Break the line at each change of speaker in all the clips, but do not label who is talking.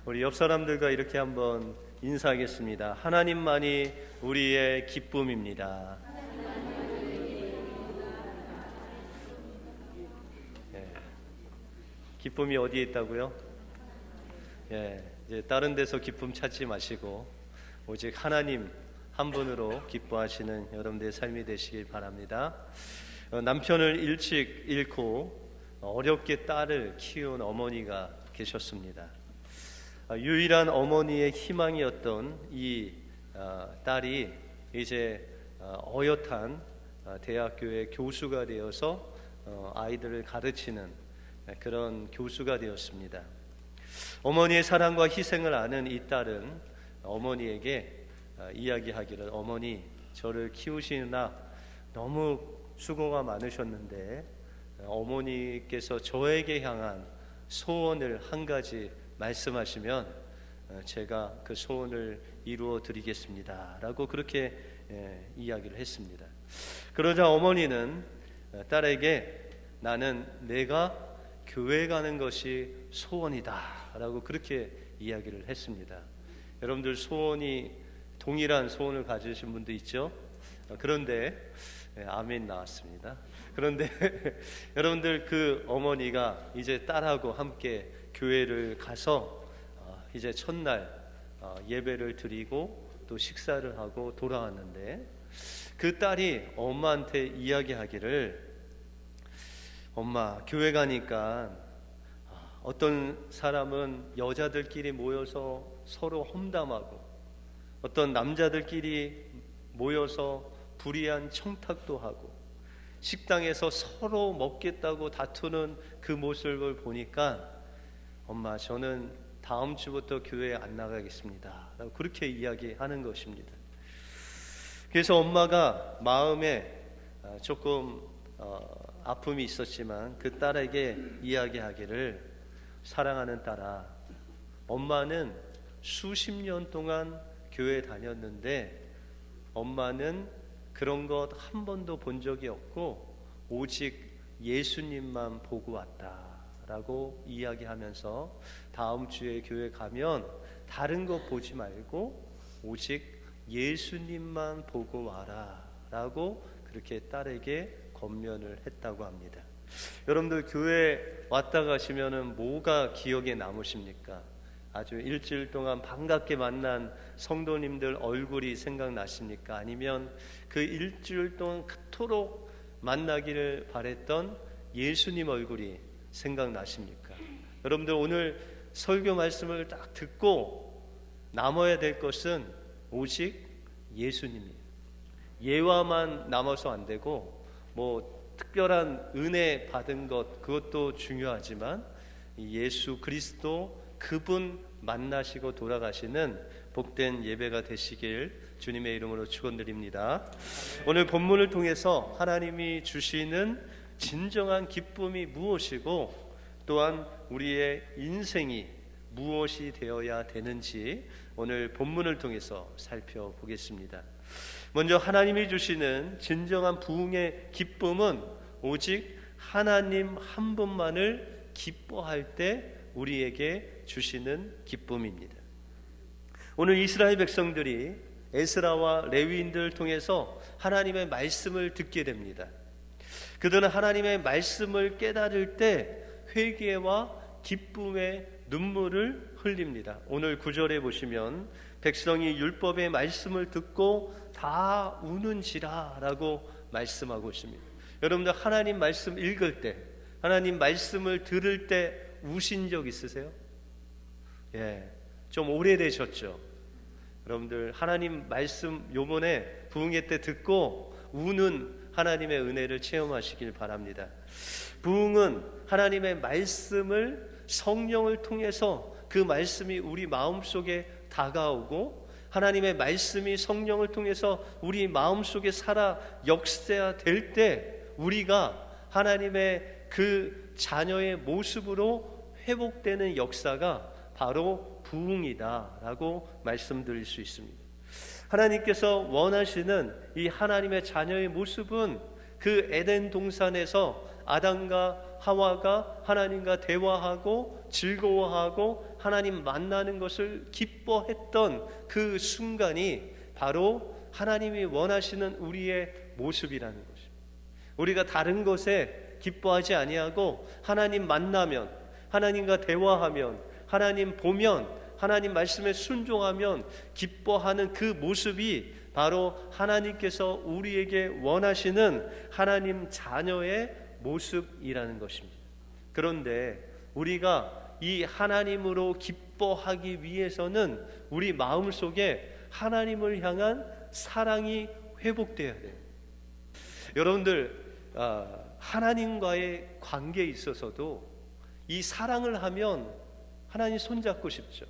우리 옆 사람들과 이렇게 한번 인사하겠습니다. 하나님만이 우리의 기쁨입니다. 기쁨이 어디에 있다고요? 이제 다른 데서 기쁨 찾지 마시고 오직 하나님 한 분으로 기뻐하시는 여러분들의 삶이 되시길 바랍니다. 남편을 일찍 잃고 어렵게 딸을 키운 어머니가 계셨습니다. 유일한 어머니의 희망이었던 이 딸이 이제 어엿한 대학교의 교수가 되어서 아이들을 가르치는 그런 교수가 되었습니다. 어머니의 사랑과 희생을 아는 이 딸은 어머니에게 이야기하기를, 어머니, 저를 키우시느라 너무 수고가 많으셨는데 어머니께서 저에게 향한 소원을 한 가지 말씀하시면 제가 그 소원을 이루어 드리겠습니다 라고 그렇게 이야기를 했습니다. 그러자 어머니는 딸에게 나는 내가 교회 가는 것이 소원이다 라고 그렇게 이야기를 했습니다. 여러분들 소원이 동일한 소원을 가지신 분도 있죠? 그런데 아멘 나왔습니다. 그런데 여러분들 그 어머니가 이제 딸하고 함께 교회를 가서 이제 첫날 예배를 드리고 또 식사를 하고 돌아왔는데 그 딸이 엄마한테 이야기하기를, 엄마, 교회 가니까 어떤 사람은 여자들끼리 모여서 서로 험담하고 어떤 남자들끼리 모여서 불의한 청탁도 하고 식당에서 서로 먹겠다고 다투는 그 모습을 보니까 엄마, 저는 다음 주부터 교회에 안 나가겠습니다 라고 그렇게 이야기하는 것입니다. 그래서 엄마가 마음에 조금 아픔이 있었지만 그 딸에게 이야기하기를, 사랑하는 딸아, 엄마는 수십 년 동안 교회 다녔는데 엄마는 그런 것 한 번도 본 적이 없고 오직 예수님만 보고 왔다 라고 이야기하면서 다음 주에 교회 가면 다른 거 보지 말고 오직 예수님만 보고 와라 라고 그렇게 딸에게 권면을 했다고 합니다. 여러분들 교회 왔다 가시면은 뭐가 기억에 남으십니까? 아주 일주일 동안 반갑게 만난 성도님들 얼굴이 생각나십니까? 아니면 그 일주일 동안 그토록 만나기를 바랬던 예수님 얼굴이 생각나십니까? 여러분들 오늘 설교 말씀을 딱 듣고 남아야 될 것은 오직 예수님이에요. 예화만 남아서 안 되고 뭐 특별한 은혜 받은 것, 그것도 중요하지만 예수 그리스도 그분 만나시고 돌아가시는 복된 예배가 되시길 주님의 이름으로 축원드립니다. 오늘 본문을 통해서 하나님이 주시는 진정한 기쁨이 무엇이고 또한 우리의 인생이 무엇이 되어야 되는지 오늘 본문을 통해서 살펴보겠습니다. 먼저 하나님이 주시는 진정한 부흥의 기쁨은 오직 하나님 한 분만을 기뻐할 때 우리에게 주시는 기쁨입니다. 오늘 이스라엘 백성들이 에스라와 레위인들을 통해서 하나님의 말씀을 듣게 됩니다. 그들은 하나님의 말씀을 깨달을 때 회개와 기쁨의 눈물을 흘립니다. 오늘 9절에 보시면 백성이 율법의 말씀을 듣고 다 우는지라 라고 말씀하고 있습니다. 여러분들 하나님 말씀 읽을 때, 하나님 말씀을 들을 때 우신 적 있으세요? 좀 오래되셨죠? 여러분들 하나님 말씀 요번에 부흥회 때 듣고 우는 하나님의 은혜를 체험하시길 바랍니다. 부흥은 하나님의 말씀을 성령을 통해서 그 말씀이 우리 마음속에 다가오고 하나님의 말씀이 성령을 통해서 우리 마음속에 살아 역사될 때 우리가 하나님의 그 자녀의 모습으로 회복되는 역사가 바로 부흥이다라고 말씀드릴 수 있습니다. 하나님께서 원하시는 이 하나님의 자녀의 모습은 그 에덴 동산에서 아담과 하와가 하나님과 대화하고 즐거워하고 하나님 만나는 것을 기뻐했던 그 순간이 바로 하나님이 원하시는 우리의 모습이라는 것입니다. 우리가 다른 것에 기뻐하지 아니하고 하나님 만나면, 하나님과 대화하면, 하나님 보면, 하나님 말씀에 순종하면 기뻐하는 그 모습이 바로 하나님께서 우리에게 원하시는 하나님 자녀의 모습이라는 것입니다. 그런데 우리가 이 하나님으로 기뻐하기 위해서는 우리 마음속에 하나님을 향한 사랑이 회복되어야 돼요. 여러분들, 하나님과의 관계에 있어서도 이 사랑을 하면 하나님 손잡고 싶죠.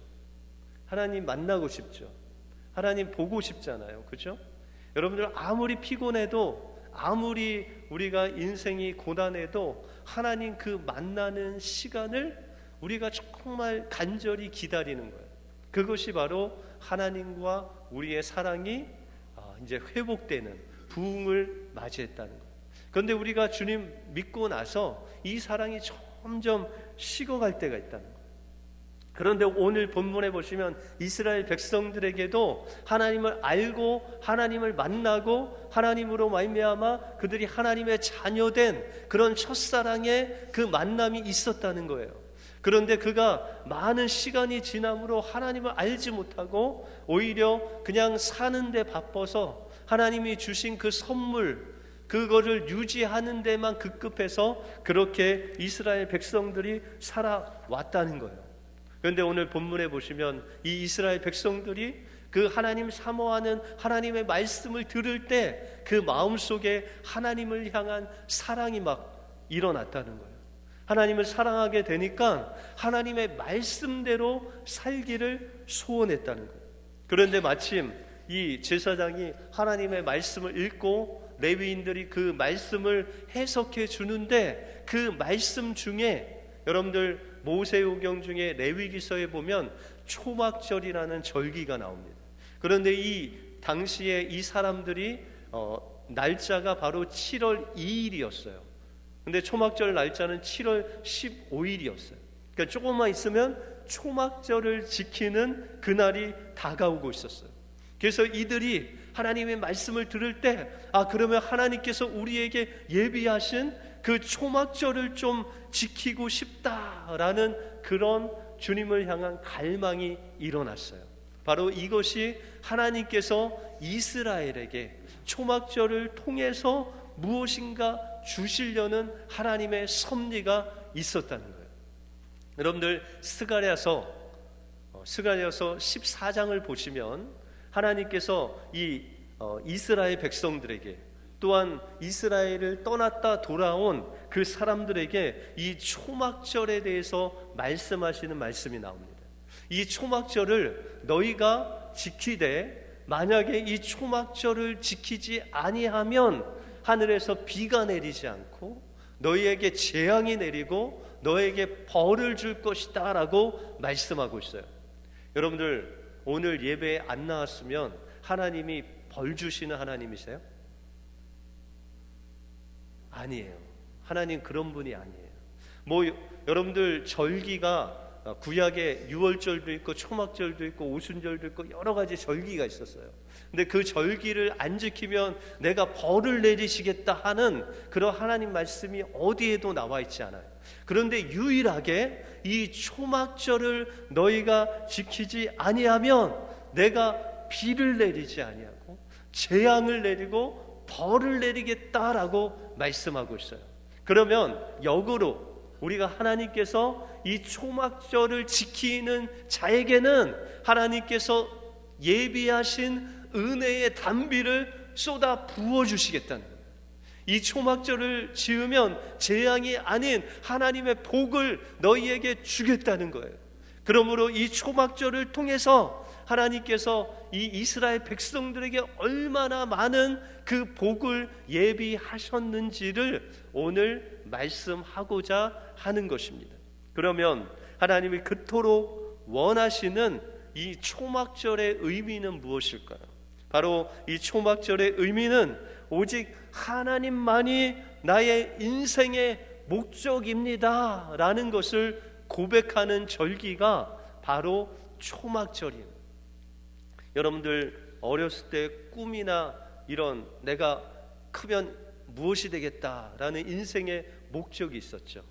하나님 만나고 싶죠. 하나님 보고 싶잖아요. 그렇죠? 여러분들 아무리 피곤해도, 아무리 우리가 인생이 고단해도 하나님 그 만나는 시간을 우리가 정말 간절히 기다리는 거예요. 그것이 바로 하나님과 우리의 사랑이 이제 회복되는 부흥을 맞이했다는 거예요. 그런데 우리가 주님 믿고 나서 이 사랑이 점점 식어갈 때가 있다는 거예요. 그런데 오늘 본문에 보시면 이스라엘 백성들에게도 하나님을 알고 하나님을 만나고 하나님으로 말미암아 그들이 하나님의 자녀된 그런 첫사랑의 그 만남이 있었다는 거예요. 그런데 그가 많은 시간이 지남으로 하나님을 알지 못하고 오히려 그냥 사는데 바빠서 하나님이 주신 그 선물, 그거를 유지하는 데만 급급해서 그렇게 이스라엘 백성들이 살아왔다는 거예요. 그런데 오늘 본문에 보시면 이 이스라엘 백성들이 그 하나님 사모하는 하나님의 말씀을 들을 때 그 마음속에 하나님을 향한 사랑이 막 일어났다는 거예요. 하나님을 사랑하게 되니까 하나님의 말씀대로 살기를 소원했다는 거예요. 그런데 마침 이 제사장이 하나님의 말씀을 읽고 레위인들이 그 말씀을 해석해 주는데 그 말씀 중에 여러분들 모세오경 중에 레위기서에 보면 초막절이라는 절기가 나옵니다. 그런데 이 당시에 이 사람들이 날짜가 바로 7월 2일이었어요. 근데 초막절 날짜는 7월 15일이었어요. 그러니까 조금만 있으면 초막절을 지키는 그날이 다가오고 있었어요. 그래서 이들이 하나님의 말씀을 들을 때 그러면 하나님께서 우리에게 예비하신 그 초막절을 좀 지키고 싶다라는 그런 주님을 향한 갈망이 일어났어요. 바로 이것이 하나님께서 이스라엘에게 초막절을 통해서 무엇인가 주시려는 하나님의 섭리가 있었다는 거예요. 여러분들 스가랴서 14장을 보시면 하나님께서 이 이스라엘 백성들에게 또한 이스라엘을 떠났다 돌아온 그 사람들에게 이 초막절에 대해서 말씀하시는 말씀이 나옵니다. 이 초막절을 너희가 지키되 만약에 이 초막절을 지키지 아니하면 하늘에서 비가 내리지 않고 너희에게 재앙이 내리고 너에게 벌을 줄 것이다 라고 말씀하고 있어요. 여러분들 오늘 예배에 안 나왔으면 하나님이 벌 주시는 하나님이세요? 아니에요. 하나님 그런 분이 아니에요. 여러분들 절기가 구약에 유월절도 있고 초막절도 있고 오순절도 있고 여러 가지 절기가 있었어요. 근데 그 절기를 안 지키면 내가 벌을 내리시겠다 하는 그런 하나님 말씀이 어디에도 나와 있지 않아요. 그런데 유일하게 이 초막절을 너희가 지키지 아니하면 내가 비를 내리지 아니하고 재앙을 내리고 벌을 내리겠다라고 말씀하고 있어요. 그러면 역으로 우리가 하나님께서 이 초막절을 지키는 자에게는 하나님께서 예비하신 은혜의 단비를 쏟아 부어주시겠다는 거예요. 이 초막절을 지으면 재앙이 아닌 하나님의 복을 너희에게 주겠다는 거예요. 그러므로 이 초막절을 통해서 하나님께서 이 이스라엘 백성들에게 얼마나 많은 그 복을 예비하셨는지를 오늘 말씀하고자 하는 것입니다. 그러면 하나님이 그토록 원하시는 이 초막절의 의미는 무엇일까요? 바로 이 초막절의 의미는 오직 하나님만이 나의 인생의 목적입니다 라는 것을 고백하는 절기가 바로 초막절입니다. 여러분들 어렸을 때 꿈이나 이런 내가 크면 무엇이 되겠다라는 인생의 목적이 있었죠.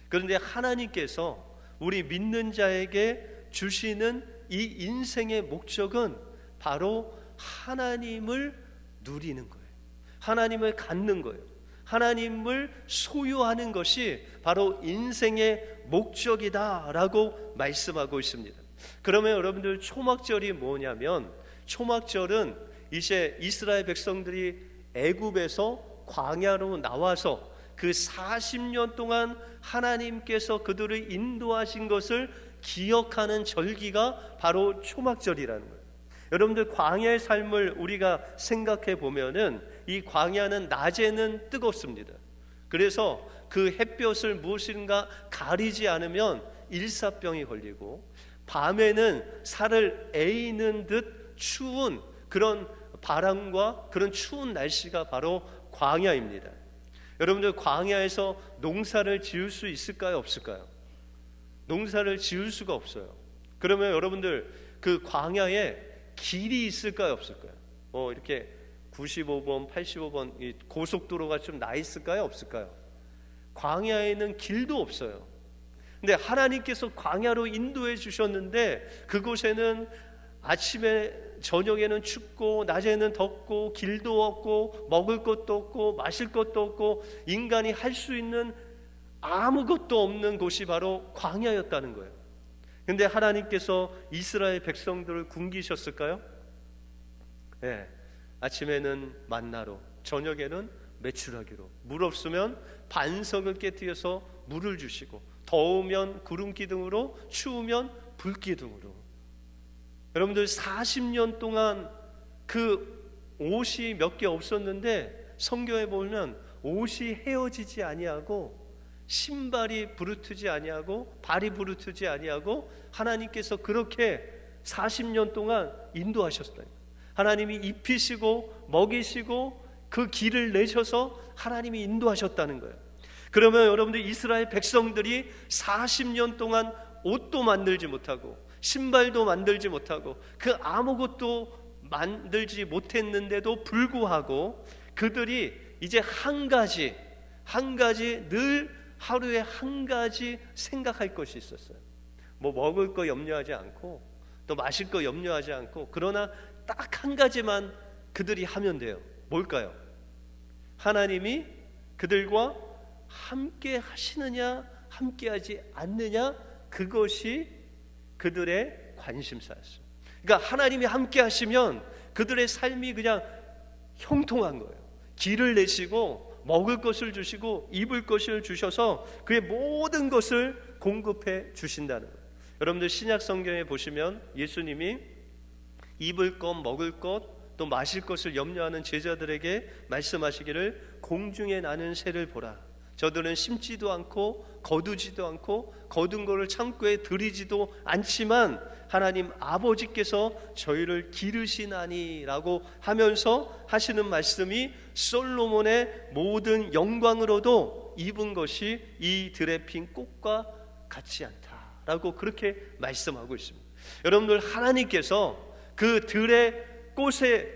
그런데 하나님께서 우리 믿는 자에게 주시는 이 인생의 목적은 바로 하나님을 누리는 거예요. 하나님을 갖는 거예요. 하나님을 소유하는 것이 바로 인생의 목적이다라고 말씀하고 있습니다. 그러면 여러분들 초막절이 뭐냐면, 초막절은 이제 이스라엘 백성들이 애굽에서 광야로 나와서 그 40년 동안 하나님께서 그들을 인도하신 것을 기억하는 절기가 바로 초막절이라는 거예요. 여러분들 광야의 삶을 우리가 생각해 보면은 이 광야는 낮에는 뜨겁습니다. 그래서 그 햇볕을 무엇인가 가리지 않으면 일사병이 걸리고, 밤에는 살을 에이는 듯 추운 그런 바람과 그런 추운 날씨가 바로 광야입니다. 여러분들 광야에서 농사를 지을 수 있을까요, 없을까요? 농사를 지을 수가 없어요. 그러면 여러분들 그 광야에 길이 있을까요, 없을까요? 이렇게 95번, 85번 이 고속도로가 좀 나 있을까요, 없을까요? 광야에는 길도 없어요. 근데 하나님께서 광야로 인도해 주셨는데 그곳에는 아침에 저녁에는 춥고 낮에는 덥고 길도 없고 먹을 것도 없고 마실 것도 없고 인간이 할 수 있는 아무것도 없는 곳이 바로 광야였다는 거예요. 근데 하나님께서 이스라엘 백성들을 굶기셨을까요? 네. 아침에는 만나로, 저녁에는 메추라기로, 물 없으면 반석을 깨뜨려서 물을 주시고, 더우면 구름 기둥으로, 추우면 불 기둥으로. 여러분들 40년 동안 그 옷이 몇 개 없었는데 성경에 보면 옷이 헤어지지 아니하고 신발이 부르트지 아니하고 발이 부르트지 아니하고 하나님께서 그렇게 40년 동안 인도하셨어요. 하나님이 입히시고 먹이시고 그 길을 내셔서 하나님이 인도하셨다는 거예요. 그러면 여러분들 이스라엘 백성들이 40년 동안 옷도 만들지 못하고 신발도 만들지 못하고 그 아무것도 만들지 못했는데도 불구하고 그들이 이제 한 가지 늘 하루에 한 가지 생각할 것이 있었어요. 뭐 먹을 거 염려하지 않고 또 마실 거 염려하지 않고, 그러나 딱 한 가지만 그들이 하면 돼요. 뭘까요? 하나님이 그들과 함께 하시느냐 함께 하지 않느냐, 그것이 그들의 관심사였어요. 그러니까 하나님이 함께 하시면 그들의 삶이 그냥 형통한 거예요. 길을 내시고 먹을 것을 주시고 입을 것을 주셔서 그의 모든 것을 공급해 주신다는 거예요. 여러분들 신약 성경에 보시면 예수님이 입을 것, 먹을 것, 또 마실 것을 염려하는 제자들에게 말씀하시기를 공중에 나는 새를 보라. 저들은 심지도 않고 거두지도 않고 거둔 것을 창고에 들이지도 않지만 하나님 아버지께서 저희를 기르시나니라고 하면서 하시는 말씀이 솔로몬의 모든 영광으로도 입은 것이 이 들에 핀 꽃과 같지 않다라고 그렇게 말씀하고 있습니다. 여러분들 하나님께서 그 들의 꽃에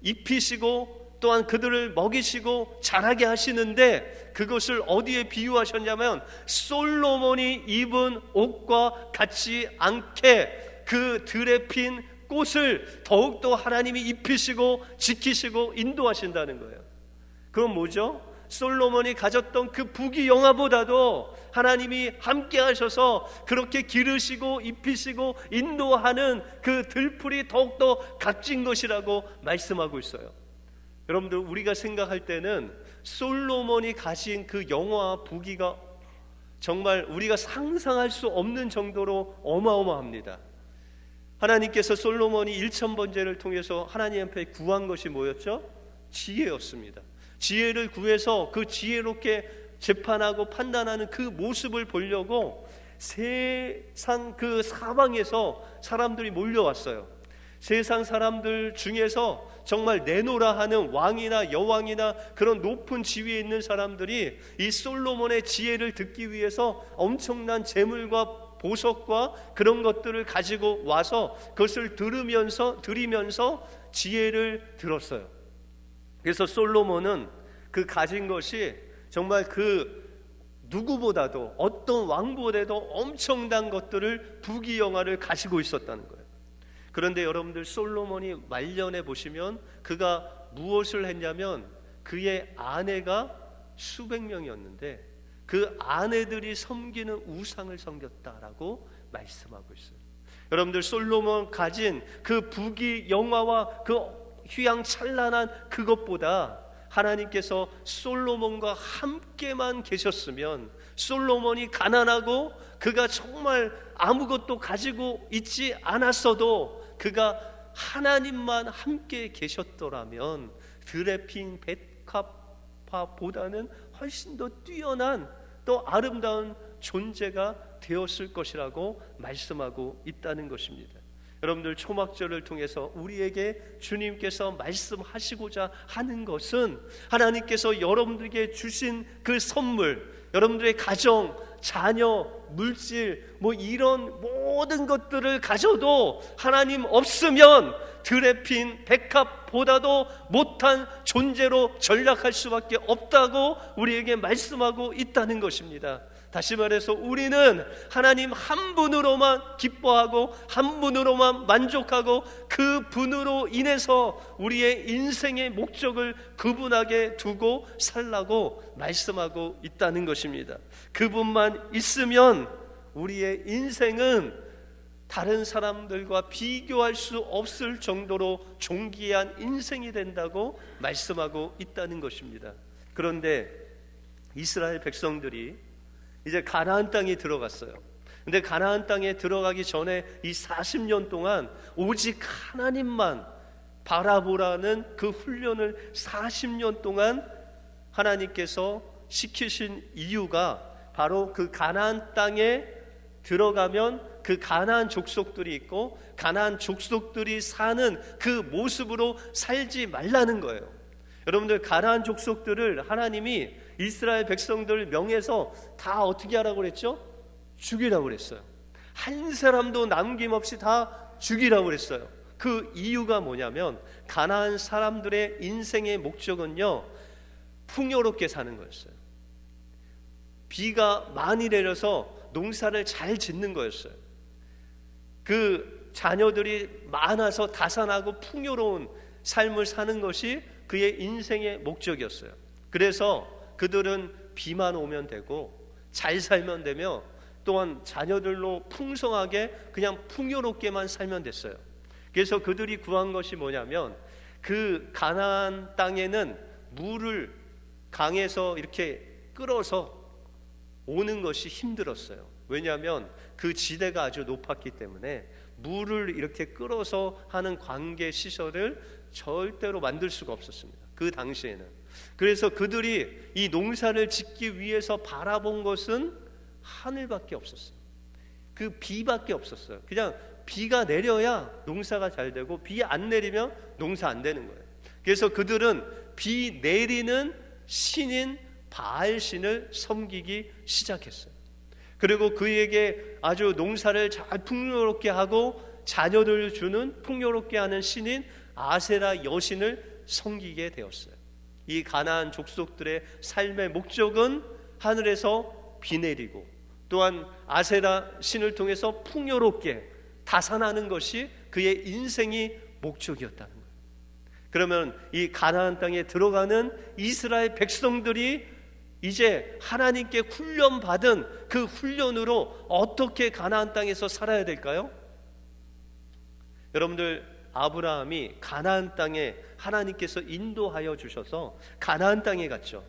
입히시고 또한 그들을 먹이시고 자라게 하시는데 그것을 어디에 비유하셨냐면 솔로몬이 입은 옷과 같지 않게 그 들에 핀 꽃을 더욱더 하나님이 입히시고 지키시고 인도하신다는 거예요. 그건 뭐죠? 솔로몬이 가졌던 그 부귀영화보다도 하나님이 함께 하셔서 그렇게 기르시고 입히시고 인도하는 그 들풀이 더욱더 값진 것이라고 말씀하고 있어요. 여러분들 우리가 생각할 때는 솔로몬이 가진 그 영화와 부귀가 정말 우리가 상상할 수 없는 정도로 어마어마합니다. 하나님께서 솔로몬이 1000번제를 통해서 하나님 앞에 구한 것이 뭐였죠? 지혜였습니다. 지혜를 구해서 그 지혜롭게 재판하고 판단하는 그 모습을 보려고 세상 그 사방에서 사람들이 몰려왔어요. 세상 사람들 중에서 정말 내노라 하는 왕이나 여왕이나 그런 높은 지위에 있는 사람들이 이 솔로몬의 지혜를 듣기 위해서 엄청난 재물과 보석과 그런 것들을 가지고 와서 그것을 드리면서 지혜를 들었어요. 그래서 솔로몬은 그 가진 것이 정말 그 누구보다도 어떤 왕보다도 엄청난 것들을 부귀영화를 가지고 있었다는 거예요. 그런데 여러분들 솔로몬이 말년에 보시면 그가 무엇을 했냐면 그의 아내가 수백 명이었는데 그 아내들이 섬기는 우상을 섬겼다라고 말씀하고 있어요. 여러분들 솔로몬 가진 그 부귀영화와 그 휘황찬란한 그것보다 하나님께서 솔로몬과 함께만 계셨으면, 솔로몬이 가난하고 그가 정말 아무것도 가지고 있지 않았어도 그가 하나님만 함께 계셨더라면 들에 핀 백합화보다는 훨씬 더 뛰어난 또 아름다운 존재가 되었을 것이라고 말씀하고 있다는 것입니다. 여러분들 초막절을 통해서 우리에게 주님께서 말씀하시고자 하는 것은 하나님께서 여러분들에게 주신 그 선물, 여러분들의 가정, 자녀, 물질, 이런 모든 것들을 가져도 하나님 없으면 들에 핀 백합보다도 못한 존재로 전락할 수밖에 없다고 우리에게 말씀하고 있다는 것입니다. 다시 말해서 우리는 하나님 한 분으로만 기뻐하고 한 분으로만 만족하고 그 분으로 인해서 우리의 인생의 목적을 그분에게 두고 살라고 말씀하고 있다는 것입니다. 그분만 있으면 우리의 인생은 다른 사람들과 비교할 수 없을 정도로 존귀한 인생이 된다고 말씀하고 있다는 것입니다. 그런데 이스라엘 백성들이 이제 가나안 땅에 들어갔어요. 근데 가나안 땅에 들어가기 전에 이 40년 동안 오직 하나님만 바라보라는 그 훈련을 40년 동안 하나님께서 시키신 이유가 바로 그 가나안 땅에 들어가면 그 가나안 족속들이 있고 가나안 족속들이 사는 그 모습으로 살지 말라는 거예요. 여러분들 가나안 족속들을 하나님이 이스라엘 백성들 명해서 다 어떻게 하라고 그랬죠? 죽이라고 그랬어요. 한 사람도 남김없이 다 죽이라고 그랬어요. 그 이유가 뭐냐면 가나안 사람들의 인생의 목적은요, 풍요롭게 사는 거였어요. 비가 많이 내려서 농사를 잘 짓는 거였어요. 그 자녀들이 많아서 다산하고 풍요로운 삶을 사는 것이 그의 인생의 목적이었어요. 그래서 그들은 비만 오면 되고 잘 살면 되며 또한 자녀들로 풍성하게 그냥 풍요롭게만 살면 됐어요. 그래서 그들이 구한 것이 뭐냐면 그 가나안 땅에는 물을 강에서 이렇게 끌어서 오는 것이 힘들었어요. 왜냐하면 그 지대가 아주 높았기 때문에 물을 이렇게 끌어서 하는 관계 시설을 절대로 만들 수가 없었습니다. 그 당시에는. 그래서 그들이 이 농사를 짓기 위해서 바라본 것은 하늘밖에 없었어요. 그 비밖에 없었어요. 그냥 비가 내려야 농사가 잘 되고 비 안 내리면 농사 안 되는 거예요. 그래서 그들은 비 내리는 신인 바알신을 섬기기 시작했어요. 그리고 그에게 아주 농사를 잘 풍요롭게 하고 자녀들을 주는 풍요롭게 하는 신인 아세라 여신을 섬기게 되었어요. 이 가나안 족속들의 삶의 목적은 하늘에서 비 내리고 또한 아세라 신을 통해서 풍요롭게 다산하는 것이 그의 인생이 목적이었다는 거예요. 그러면 이 가나안 땅에 들어가는 이스라엘 백성들이 이제 하나님께 훈련받은 그 훈련으로 어떻게 가나안 땅에서 살아야 될까요? 여러분들, 아브라함이 가나안 땅에 하나님께서 인도하여 주셔서 가나안 땅에 갔죠.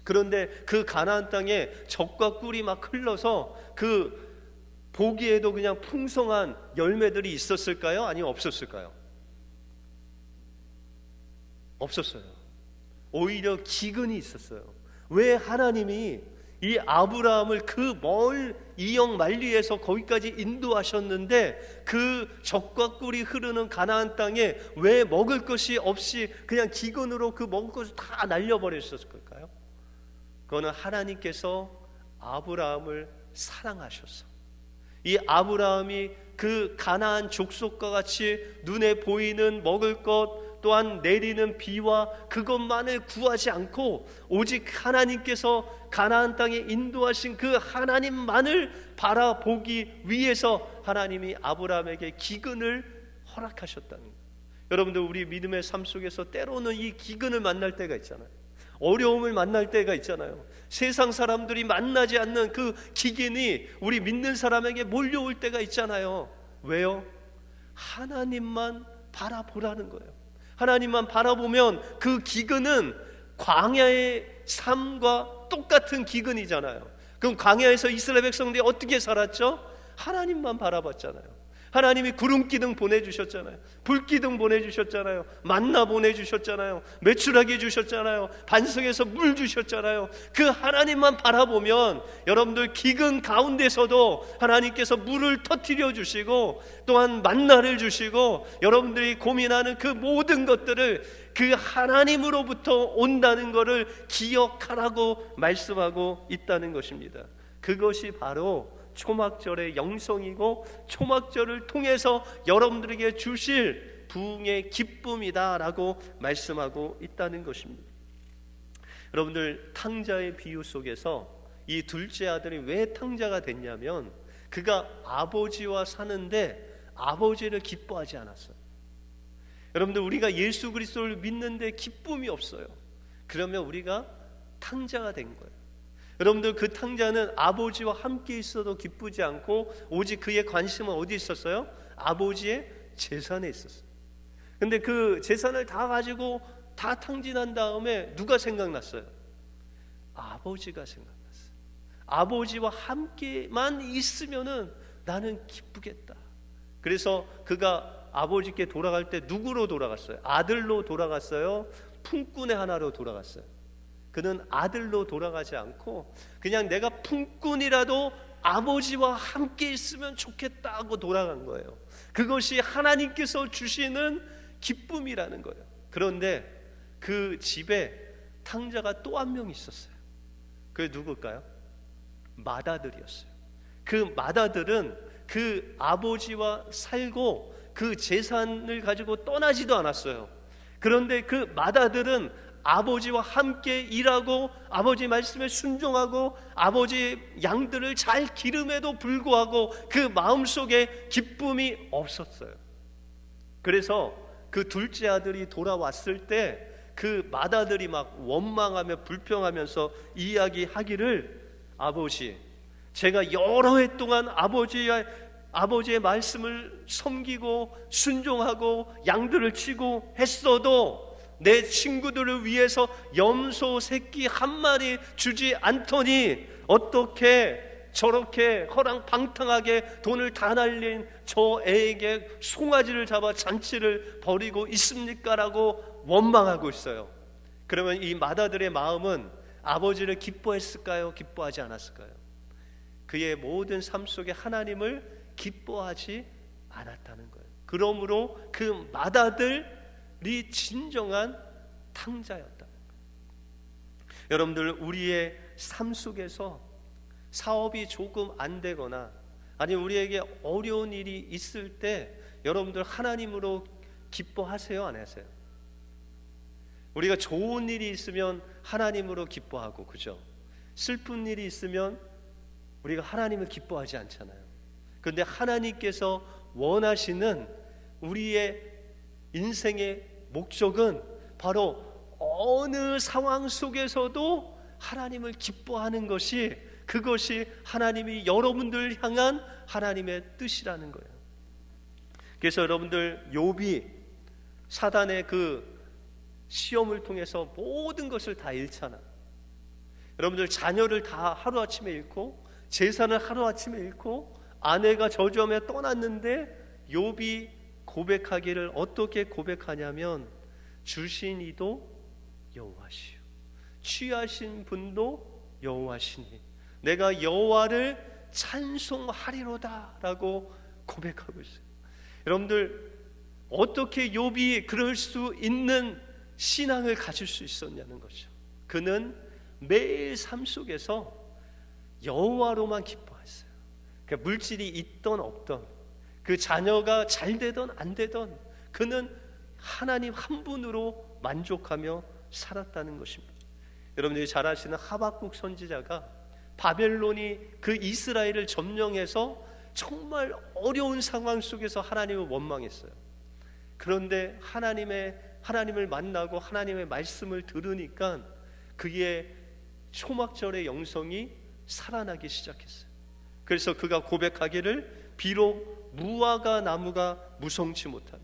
그런데 그 가나안 땅에 젖과 꿀이 막 흘러서 그 보기에도 그냥 풍성한 열매들이 있었을까요? 아니면 없었을까요? 없었어요. 오히려 기근이 있었어요. 왜 하나님이 이 아브라함을 그 멀 이영 만리에서 거기까지 인도하셨는데 그 젖과 꿀이 흐르는 가나안 땅에 왜 먹을 것이 없이 그냥 기근으로 그 먹을 것을 다 날려버렸을 걸까요? 그거는 하나님께서 아브라함을 사랑하셔서 이 아브라함이 그 가나안 족속과 같이 눈에 보이는 먹을 것 또한 내리는 비와 그것만을 구하지 않고 오직 하나님께서 가나안 땅에 인도하신 그 하나님만을 바라보기 위해서 하나님이 아브라함에게 기근을 허락하셨다는 거예요. 여러분들, 우리 믿음의 삶 속에서 때로는 이 기근을 만날 때가 있잖아요. 어려움을 만날 때가 있잖아요. 세상 사람들이 만나지 않는 그 기근이 우리 믿는 사람에게 몰려올 때가 있잖아요. 왜요? 하나님만 바라보라는 거예요. 하나님만 바라보면 그 기근은 광야의 삶과 똑같은 기근이잖아요. 그럼 광야에서 이스라엘 백성들이 어떻게 살았죠? 하나님만 바라봤잖아요. 하나님이 구름기둥 보내주셨잖아요. 불기둥 보내주셨잖아요. 만나 보내주셨잖아요. 메추라기 주셨잖아요. 반석에서 물 주셨잖아요. 그 하나님만 바라보면 여러분들 기근 가운데서도 하나님께서 물을 터뜨려 주시고 또한 만나를 주시고 여러분들이 고민하는 그 모든 것들을 그 하나님으로부터 온다는 것을 기억하라고 말씀하고 있다는 것입니다. 그것이 바로 초막절의 영성이고 초막절을 통해서 여러분들에게 주실 부흥의 기쁨이다라고 말씀하고 있다는 것입니다. 여러분들, 탕자의 비유 속에서 이 둘째 아들이 왜 탕자가 됐냐면 그가 아버지와 사는데 아버지를 기뻐하지 않았어요. 여러분들, 우리가 예수 그리스도를 믿는데 기쁨이 없어요. 그러면 우리가 탕자가 된 거예요. 여러분들, 그 탕자는 아버지와 함께 있어도 기쁘지 않고 오직 그의 관심은 어디 있었어요? 아버지의 재산에 있었어요. 근데 그 재산을 다 가지고 다 탕진한 다음에 누가 생각났어요? 아버지가 생각났어요. 아버지와 함께만 있으면은 나는 기쁘겠다. 그래서 그가 아버지께 돌아갈 때 누구로 돌아갔어요? 아들로 돌아갔어요? 품꾼의 하나로 돌아갔어요? 그는 아들로 돌아가지 않고 그냥 내가 품꾼이라도 아버지와 함께 있으면 좋겠다 하고 돌아간 거예요. 그것이 하나님께서 주시는 기쁨이라는 거예요. 그런데 그 집에 탕자가 또 한 명 있었어요. 그게 누굴까요? 맏아들이었어요. 그 맏아들은 그 아버지와 살고 그 재산을 가지고 떠나지도 않았어요. 그런데 그 맏아들은 아버지와 함께 일하고 아버지 말씀에 순종하고 아버지 양들을 잘 기름에도 불구하고 그 마음속에 기쁨이 없었어요. 그래서 그 둘째 아들이 돌아왔을 때 그 맏아들이 막 원망하며 불평하면서 이야기하기를, 아버지, 제가 여러 해 동안 아버지의 말씀을 섬기고 순종하고 양들을 치고 했어도 내 친구들을 위해서 염소 새끼 한 마리 주지 않더니 어떻게 저렇게 허랑방탕하게 돈을 다 날린 저 애에게 송아지를 잡아 잔치를 벌이고 있습니까? 라고 원망하고 있어요. 그러면 이 맏아들의 마음은 아버지를 기뻐했을까요? 기뻐하지 않았을까요? 그의 모든 삶 속에 하나님을 기뻐하지 않았다는 거예요. 그러므로 그 맏아들이 진정한 탕자였다는 거예요. 여러분들, 우리의 삶 속에서 사업이 조금 안 되거나 아니면 우리에게 어려운 일이 있을 때 여러분들 하나님으로 기뻐하세요? 안 하세요? 우리가 좋은 일이 있으면 하나님으로 기뻐하고, 그죠? 슬픈 일이 있으면 우리가 하나님을 기뻐하지 않잖아요. 그런데 하나님께서 원하시는 우리의 인생의 목적은 바로 어느 상황 속에서도 하나님을 기뻐하는 것이, 그것이 하나님이 여러분들 향한 하나님의 뜻이라는 거예요. 그래서 여러분들, 욥이 사단의 그 시험을 통해서 모든 것을 다 잃잖아. 여러분들, 자녀를 다 하루아침에 잃고 재산을 하루아침에 잃고 아내가 저주하며 떠났는데 욥이 고백하기를 어떻게 고백하냐면, 주신 이도 여호와시요 취하신 분도 여호와시니 내가 여호와를 찬송하리로다 라고 고백하고 있어요. 여러분들, 어떻게 욥이 그럴 수 있는 신앙을 가질 수 있었냐는 거죠. 그는 매일 삶 속에서 여호와로만 기뻐했어요. 그러니까 물질이 있던 없던, 그 자녀가 잘 되던 안 되던 그는 하나님 한 분으로 만족하며 살았다는 것입니다. 여러분들이 잘 아시는 하박국 선지자가 바벨론이 그 이스라엘을 점령해서 정말 어려운 상황 속에서 하나님을 원망했어요. 그런데 하나님을 만나고 하나님의 말씀을 들으니까 그의 초막절의 영성이 살아나기 시작했어요. 그래서 그가 고백하기를 비록 무화과 나무가 무성치 못하며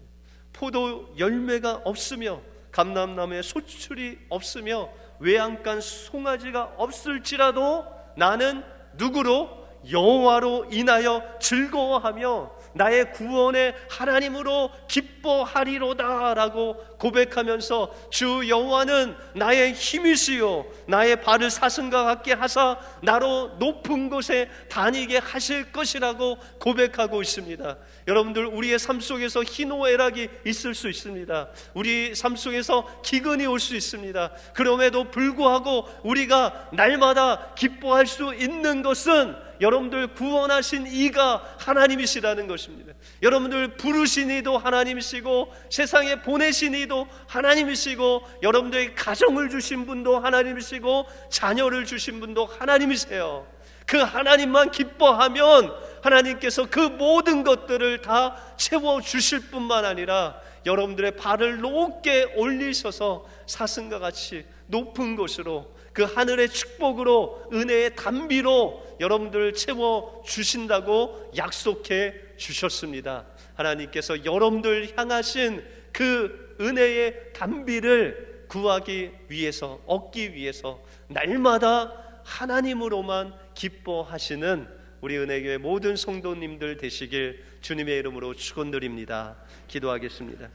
포도 열매가 없으며 감람나무에 소출이 없으며 외양간 송아지가 없을지라도 나는 누구로? 여호와로 인하여 즐거워하며 나의 구원의 하나님으로 기뻐하리로다 라고 고백하면서 주 여호와는 나의 힘이시요 나의 발을 사슴과 같게 하사 나로 높은 곳에 다니게 하실 것이라고 고백하고 있습니다. 여러분들, 우리의 삶 속에서 희노애락이 있을 수 있습니다. 우리 삶 속에서 기근이 올 수 있습니다. 그럼에도 불구하고 우리가 날마다 기뻐할 수 있는 것은 여러분들 구원하신 이가 하나님이시라는 것입니다. 여러분들 부르신 이도 하나님이시고 세상에 보내신 이도 하나님이시고 여러분들의 가정을 주신 분도 하나님이시고 자녀를 주신 분도 하나님이세요. 그 하나님만 기뻐하면 하나님께서 그 모든 것들을 다 채워주실 뿐만 아니라 여러분들의 발을 높게 올리셔서 사슴과 같이 높은 곳으로 그 하늘의 축복으로 은혜의 단비로 여러분들을 채워주신다고 약속해 주셨습니다. 하나님께서 여러분들 향하신 그 은혜의 단비를 구하기 위해서, 얻기 위해서 날마다 하나님으로만 기뻐하시는 우리 은혜교회 모든 성도님들 되시길 주님의 이름으로 축원드립니다. 기도하겠습니다.